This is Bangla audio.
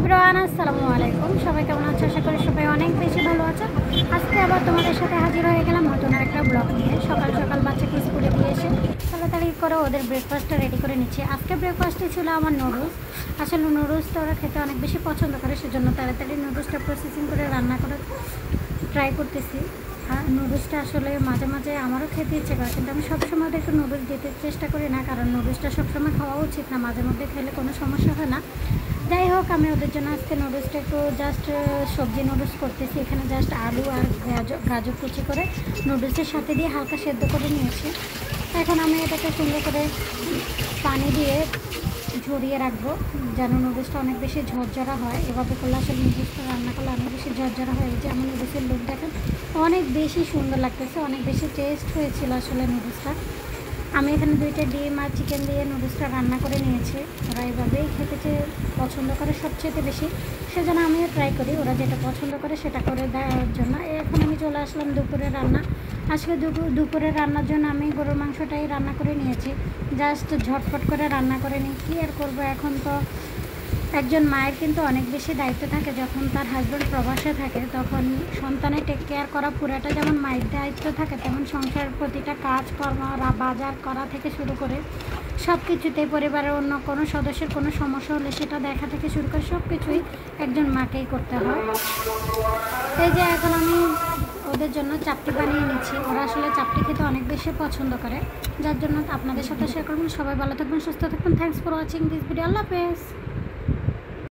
এভরিওয়ান আসসালামু আলাইকুম। সবাই কেমন আছো? আশা করি সবাই অনেক বেশি ভালো আছো। আজকে আবার তোমাদের সাথে হাজির হয়ে গেলাম নতুন একটা ব্লগ নিয়ে। সকাল সকাল বাচ্চাকে স্কুলে দিয়ে এসে তাড়াতাড়ি করে ওদের ব্রেকফাস্টটা রেডি করে নিচ্ছি। আজকে ব্রেকফাস্টে ছিল আমার নুডলস। আসলে নুডলসটা ওরা খেতে অনেক বেশি পছন্দ করে, সেজন্য তাড়াতাড়ি নুডলসটা প্রসেসিং করে রান্না করে ট্রাই করতেছি। আর নুডলসটা আসলে মাঝে মাঝে আমারও খেতে ইচ্ছে করে, কিন্তু আমি সবসময় ওদেরকে নুডলস দিতে চেষ্টা করি না, কারণ নুডলসটা সবসময় খাওয়া উচিত না, মাঝে মধ্যে খেলে কোনো সমস্যা হয় না। যাই হোক, আমি ওদের জন্য আজকে নুডলসটা একটু জাস্ট সবজি নুডলস করতেছি। এখানে জাস্ট আলু আর গাজর কুচি করে নুডলসের সাথে দিয়ে হালকা সেদ্ধ করে নিয়েছি। এখন আমি এটাকে সুন্দর করে পানি দিয়ে ঝরিয়ে রাখবো, যেন নুডলসটা অনেক বেশি ঝরঝরা হয়। এভাবে করলে আসলে নুডলসটা রান্না করলে অনেক বেশি ঝরঝরা হয়ে যায়। আমার নুডলসের লুক দেখেন অনেক বেশি সুন্দর লাগতেছে, অনেক বেশি টেস্ট হয়েছিল আসলে নুডলসটা। আমি এখানে 2টা ডিম আর চিকেন দিয়ে নুডলসটা রান্না করে নিয়েছি। ওরা এভাবেই খেতে পছন্দ করে সবচেয়ে বেশি, সেজন্য আমিও ট্রাই করি ওরা যেটা পছন্দ করে সেটা করে দেওয়ার জন্য। এখন আমি চলে আসলাম দুপুরে রান্না। আজকে দুপুরের রান্নার জন্য আমি গরুর মাংসটাই রান্না করে নিয়েছি। জাস্ট ঝটপট করে রান্না করে নিই, কী আর করবো। এখন তো একজন মায়ের কিন্তু অনেক বেশি দায়িত্ব থাকে। যখন তার হাজব্যান্ড প্রবাসে থাকে তখন সন্তানের টেক কেয়ার করা পুরাটা যেমন মায়ের দায়িত্ব থাকে, তেমন সংসারের প্রতিটা কাজকর্ম, বাজার করা থেকে শুরু করে সব কিছুতেই পরিবারের অন্য কোনো সদস্যের কোনো সমস্যা হলে সেটা দেখা থেকে শুরু করে সব কিছুই একজন মাকেই করতে হয়। এই যে এখন আমি ওদের জন্য চাপটি বানিয়ে নিচ্ছি। ওরা আসলে চাপটি খেতে অনেক বেশি পছন্দ করে, যার জন্য আপনাদের সাথে শেয়ার করবেন। সবাই ভালো থাকবেন, সুস্থ থাকবেন। Thanks for watching this video. আল্লাহ হাফেজ।